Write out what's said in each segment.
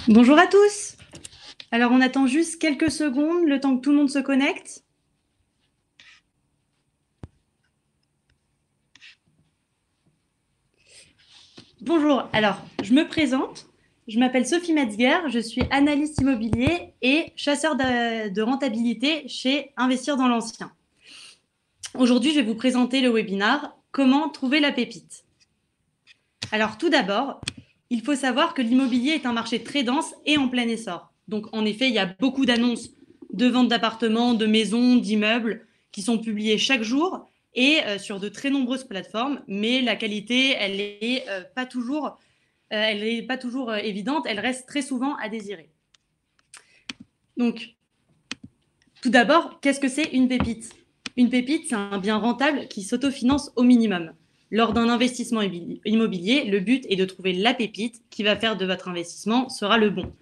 Bonjour à tous. Alors, on attend juste quelques secondes, le temps que tout le monde se connecte. Bonjour, alors, je me présente. Je m'appelle Sophie Metzger, je suis analyste immobilier et chasseur de rentabilité chez Investir dans l'ancien. Aujourd'hui, je vais vous présenter le webinaire « Comment trouver la pépite ». Alors, tout d'abord, il faut savoir que l'immobilier est un marché très dense et en plein essor. Donc, en effet, il y a beaucoup d'annonces de vente d'appartements, de maisons, d'immeubles qui sont publiées chaque jour et sur de très nombreuses plateformes, mais la qualité, elle n'est pas toujours, évidente, elle reste très souvent à désirer. Donc, tout d'abord, qu'est-ce que c'est une pépite? Une pépite, c'est un bien rentable qui s'autofinance au minimum. Lors d'un investissement immobilier, le but est de trouver la pépite qui va faire de votre investissement sera le bon.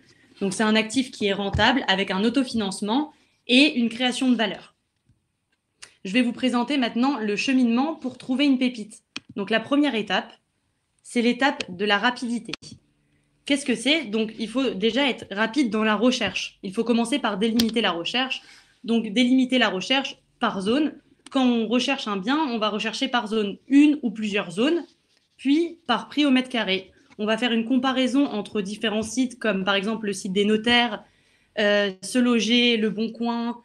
Donc, c'est un actif qui est rentable avec un autofinancement et une création de valeur. Je vais vous présenter maintenant le cheminement pour trouver une pépite. Donc, la première étape, c'est l'étape de la rapidité. Qu'est-ce que c'est? Donc, il faut déjà être rapide dans la recherche. Il faut commencer par délimiter la recherche. Donc, délimiter la recherche par zone. Quand on recherche un bien, on va rechercher par zone une ou plusieurs zones, puis par prix au mètre carré. On va faire une comparaison entre différents sites, comme par exemple le site des notaires, Se Loger, Le Bon Coin,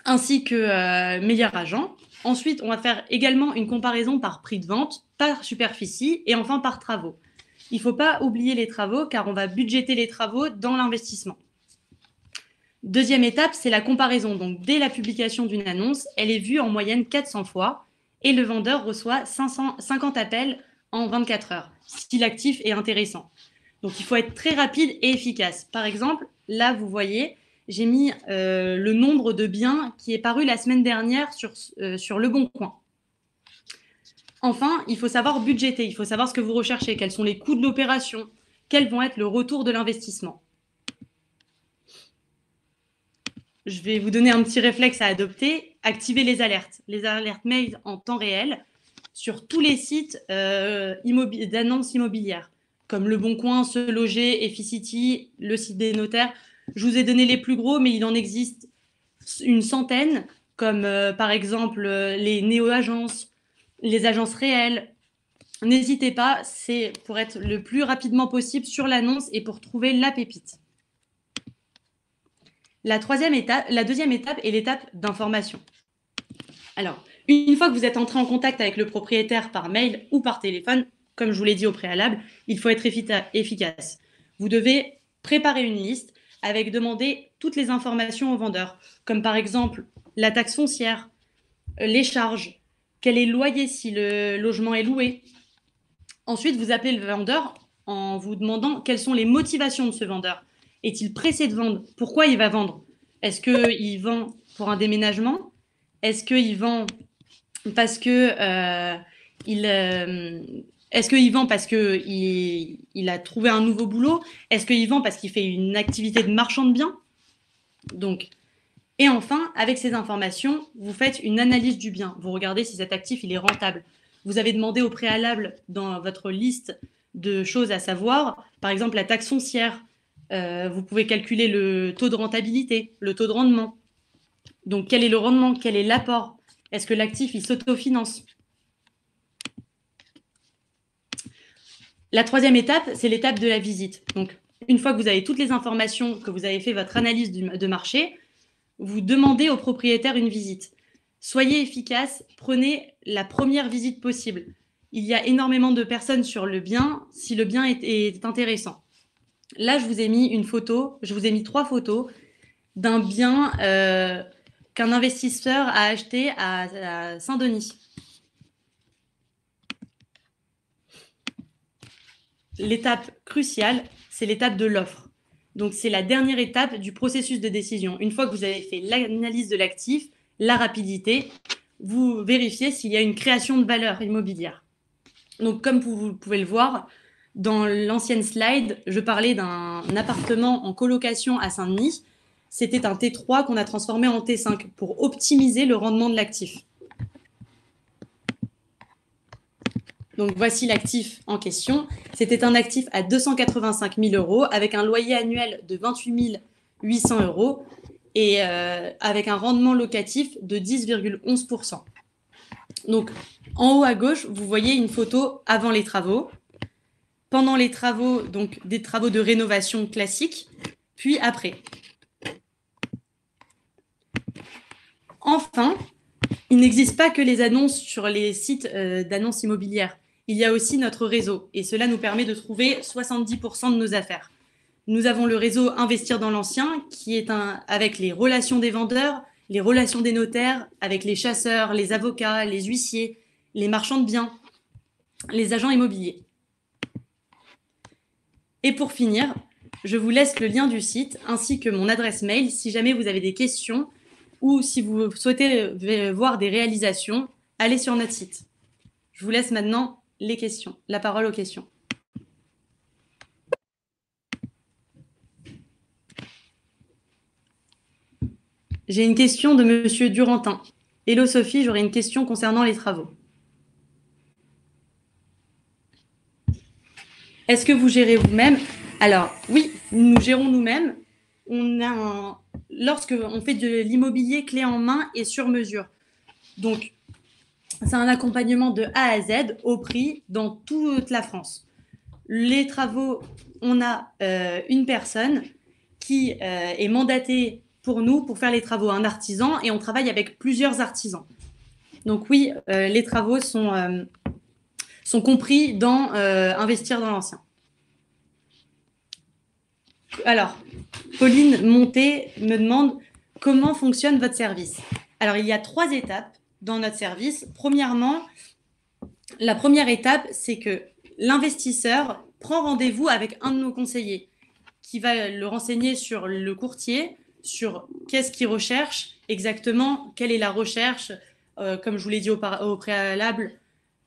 ainsi que Meilleur Agent. Ensuite, on va faire également une comparaison par prix de vente, par superficie et enfin par travaux. Il ne faut pas oublier les travaux car on va budgéter les travaux dans l'investissement. Deuxième étape, c'est la comparaison. Donc, dès la publication d'une annonce, elle est vue en moyenne 400 fois et le vendeur reçoit 550 appels en 24 heures, si l'actif est intéressant. Donc, il faut être très rapide et efficace. Par exemple, là, vous voyez, j'ai mis le nombre de biens qui est paru la semaine dernière sur Le Bon Coin. Enfin, il faut savoir budgéter, il faut savoir ce que vous recherchez, quels sont les coûts de l'opération, quels vont être le retour de l'investissement. Je vais vous donner un petit réflexe à adopter, activer les alertes mail en temps réel sur tous les sites d'annonces immobilières, comme Le Bon Coin, Se Loger, Efficity, le site des notaires. Je vous ai donné les plus gros, mais il en existe une centaine, comme par exemple les néo-agences, les agences réelles. N'hésitez pas, c'est pour être le plus rapidement possible sur l'annonce et pour trouver la pépite. La deuxième étape est l'étape d'information. Alors, une fois que vous êtes entré en contact avec le propriétaire par mail ou par téléphone, comme je vous l'ai dit au préalable, il faut être efficace. Vous devez préparer une liste avec demander toutes les informations au vendeur, comme par exemple la taxe foncière, les charges, quel est le loyer si le logement est loué. Ensuite, vous appelez le vendeur en vous demandant quelles sont les motivations de ce vendeur. Est-il pressé de vendre? Pourquoi il va vendre? Est-ce qu'il vend pour un déménagement? Est-ce qu'il vend parce que est-ce qu'il vend parce qu'il a trouvé un nouveau boulot? Est-ce qu'il vend parce qu'il fait une activité de marchand de biens? Donc, et enfin, avec ces informations, vous faites une analyse du bien. Vous regardez si cet actif il est rentable. Vous avez demandé au préalable dans votre liste de choses à savoir, par exemple la taxe foncière. Vous pouvez calculer le taux de rentabilité, le taux de rendement. Donc, quel est le rendement? Quel est l'apport? Est-ce que l'actif il s'autofinance? La troisième étape, c'est l'étape de la visite. Donc, une fois que vous avez toutes les informations, que vous avez fait votre analyse de marché, vous demandez au propriétaire une visite. Soyez efficace, prenez la première visite possible. Il y a énormément de personnes sur le bien si le bien est intéressant. Là, je vous ai mis une photo, je vous ai mis 3 photos d'un bien qu'un investisseur a acheté à Saint-Denis. L'étape cruciale, c'est l'étape de l'offre. Donc, c'est la dernière étape du processus de décision. Une fois que vous avez fait l'analyse de l'actif, la rapidité, vous vérifiez s'il y a une création de valeur immobilière. Donc, comme vous pouvez le voir, dans l'ancienne slide, je parlais d'un appartement en colocation à Saint-Denis. C'était un T3 qu'on a transformé en T5 pour optimiser le rendement de l'actif. Donc, voici l'actif en question. C'était un actif à 285 000 euros avec un loyer annuel de 28 800 euros et avec un rendement locatif de 10,11%. Donc, en haut à gauche, vous voyez une photo avant les travaux. Pendant les travaux, donc des travaux de rénovation classiques, puis après. Enfin, il n'existe pas que les annonces sur les sites d'annonces immobilières. Il y a aussi notre réseau et cela nous permet de trouver 70% de nos affaires. Nous avons le réseau Investir dans l'ancien qui est avec les relations des vendeurs, les relations des notaires, avec les chasseurs, les avocats, les huissiers, les marchands de biens, les agents immobiliers. Et pour finir, je vous laisse le lien du site ainsi que mon adresse mail si jamais vous avez des questions ou si vous souhaitez voir des réalisations, allez sur notre site. Je vous laisse maintenant les questions, la parole aux questions. J'ai une question de Monsieur Durantin. Hello Sophie, j'aurais une question concernant les travaux. Est-ce que vous gérez vous-même? Alors, oui, nous gérons nous-mêmes. Lorsque on fait de l'immobilier clé en main et sur mesure. Donc, c'est un accompagnement de A à Z au prix dans toute la France. Les travaux, on a une personne qui est mandatée pour nous pour faire les travaux, un artisan, et on travaille avec plusieurs artisans. Donc oui, les travaux sont compris dans Investir dans l'ancien. Alors, Pauline Monté me demande comment fonctionne votre service. Alors, il y a 3 étapes dans notre service. Premièrement, la première étape, c'est que l'investisseur prend rendez-vous avec un de nos conseillers qui va le renseigner sur le courtier, sur qu'est-ce qu'il recherche exactement, quelle est la recherche, comme je vous l'ai dit au préalable,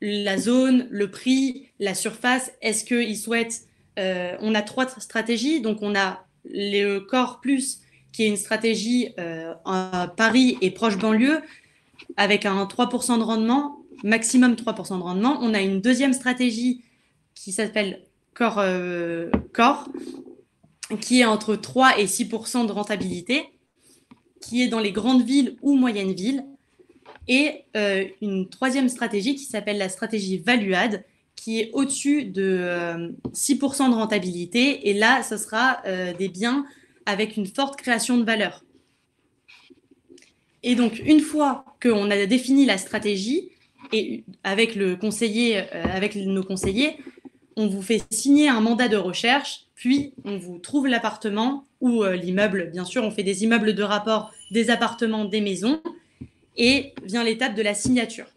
la zone, le prix, la surface. Est-ce qu'il souhaite... on a 3 stratégies. Donc, on a le Core Plus, qui est une stratégie à Paris et proche banlieue, avec un 3% de rendement, maximum 3% de rendement. On a une deuxième stratégie qui s'appelle Core, qui est entre 3 et 6% de rentabilité, qui est dans les grandes villes ou moyennes villes. Et une troisième stratégie qui s'appelle la stratégie Value-Add, qui est au-dessus de 6% de rentabilité. Et là, ce sera des biens avec une forte création de valeur. Et donc, une fois qu'on a défini la stratégie, et avec le conseiller, avec nos conseillers, on vous fait signer un mandat de recherche, puis on vous trouve l'appartement ou l'immeuble. Bien sûr, on fait des immeubles de rapport, des appartements, des maisons, et vient l'étape de la signature.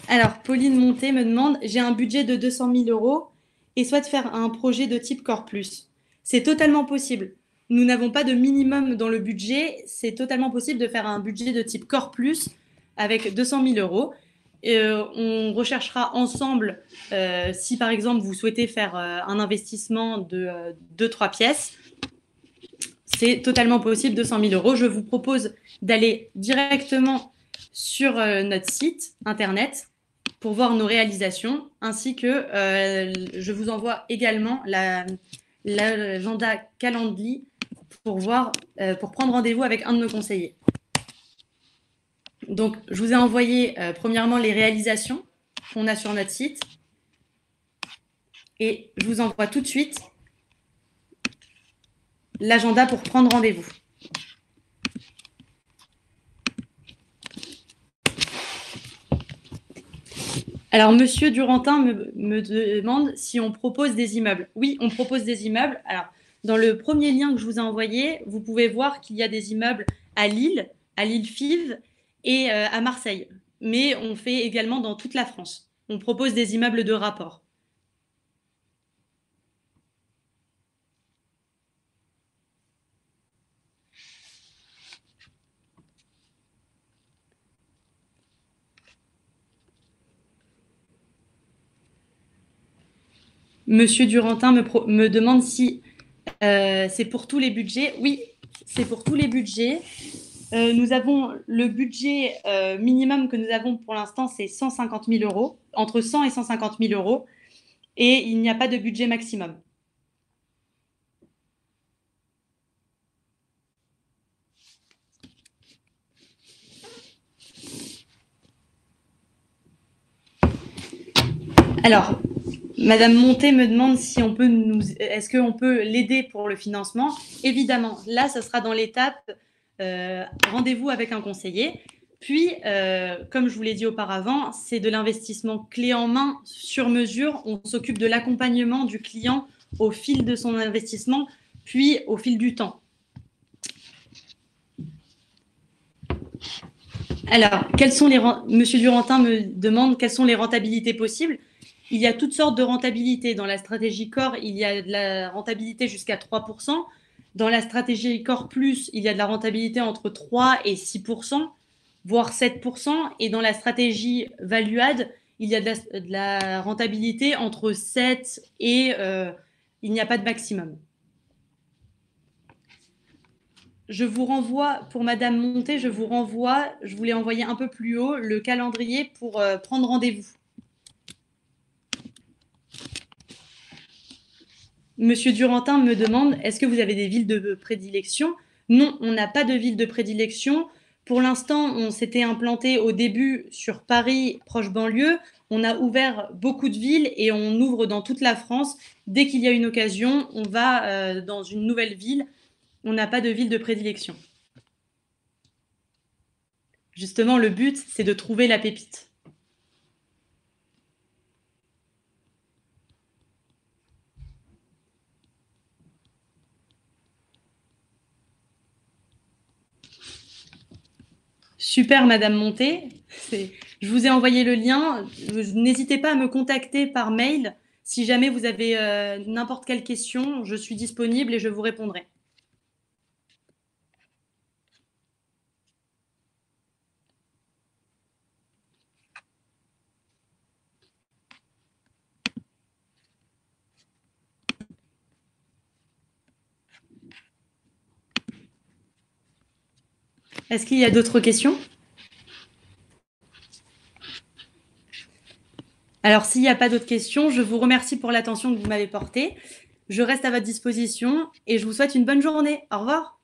Alors, Pauline Monté me demande, j'ai un budget de 200 000 euros et souhaite faire un projet de type Core Plus. C'est totalement possible. Nous n'avons pas de minimum dans le budget. C'est totalement possible de faire un budget de type Core Plus avec 200 000 euros. On recherchera ensemble, si par exemple vous souhaitez faire un investissement de 2-3 pièces, c'est totalement possible, 200 000 euros. Je vous propose d'aller directement sur notre site internet pour voir nos réalisations, ainsi que je vous envoie également l'agenda Calendly pour prendre rendez-vous avec un de nos conseillers. Donc, je vous ai envoyé premièrement les réalisations qu'on a sur notre site et je vous envoie tout de suite l'agenda pour prendre rendez-vous. Alors, Monsieur Durantin me demande si on propose des immeubles. Oui, on propose des immeubles. Alors, dans le premier lien que je vous ai envoyé, vous pouvez voir qu'il y a des immeubles à Lille Fives et à Marseille. Mais on fait également dans toute la France. On propose des immeubles de rapport. Monsieur Durantin me demande si c'est pour tous les budgets. Oui, c'est pour tous les budgets. Nous avons le budget minimum que nous avons pour l'instant, c'est 150 000 euros, entre 100 et 150 000 euros, et il n'y a pas de budget maximum. Alors, Madame Monté me demande si on peut est-ce qu'on peut l'aider pour le financement. Évidemment, là, ce sera dans l'étape rendez-vous avec un conseiller. Puis, comme je vous l'ai dit auparavant, c'est de l'investissement clé en main sur mesure. On s'occupe de l'accompagnement du client au fil de son investissement, puis au fil du temps. Alors, Monsieur Durantin me demande quelles sont les rentabilités possibles. Il y a toutes sortes de rentabilités. Dans la stratégie Core, il y a de la rentabilité jusqu'à 3%. Dans la stratégie Core Plus, il y a de la rentabilité entre 3 et 6%, voire 7%. Et dans la stratégie Value Add, il y a de la rentabilité entre 7 et il n'y a pas de maximum. Je vous renvoie, pour Madame Monté, je vous l'ai envoyé un peu plus haut, le calendrier pour prendre rendez-vous. Monsieur Durantin me demande, est-ce que vous avez des villes de prédilection? Non, on n'a pas de ville de prédilection. Pour l'instant, on s'était implanté au début sur Paris, proche banlieue. On a ouvert beaucoup de villes et on ouvre dans toute la France. Dès qu'il y a une occasion, on va dans une nouvelle ville. On n'a pas de ville de prédilection. Justement, le but, c'est de trouver la pépite. Super, Madame Monté. Je vous ai envoyé le lien. N'hésitez pas à me contacter par mail. Si jamais vous avez n'importe quelle question, je suis disponible et je vous répondrai. Est-ce qu'il y a d'autres questions? Alors, s'il n'y a pas d'autres questions, je vous remercie pour l'attention que vous m'avez portée. Je reste à votre disposition et je vous souhaite une bonne journée. Au revoir.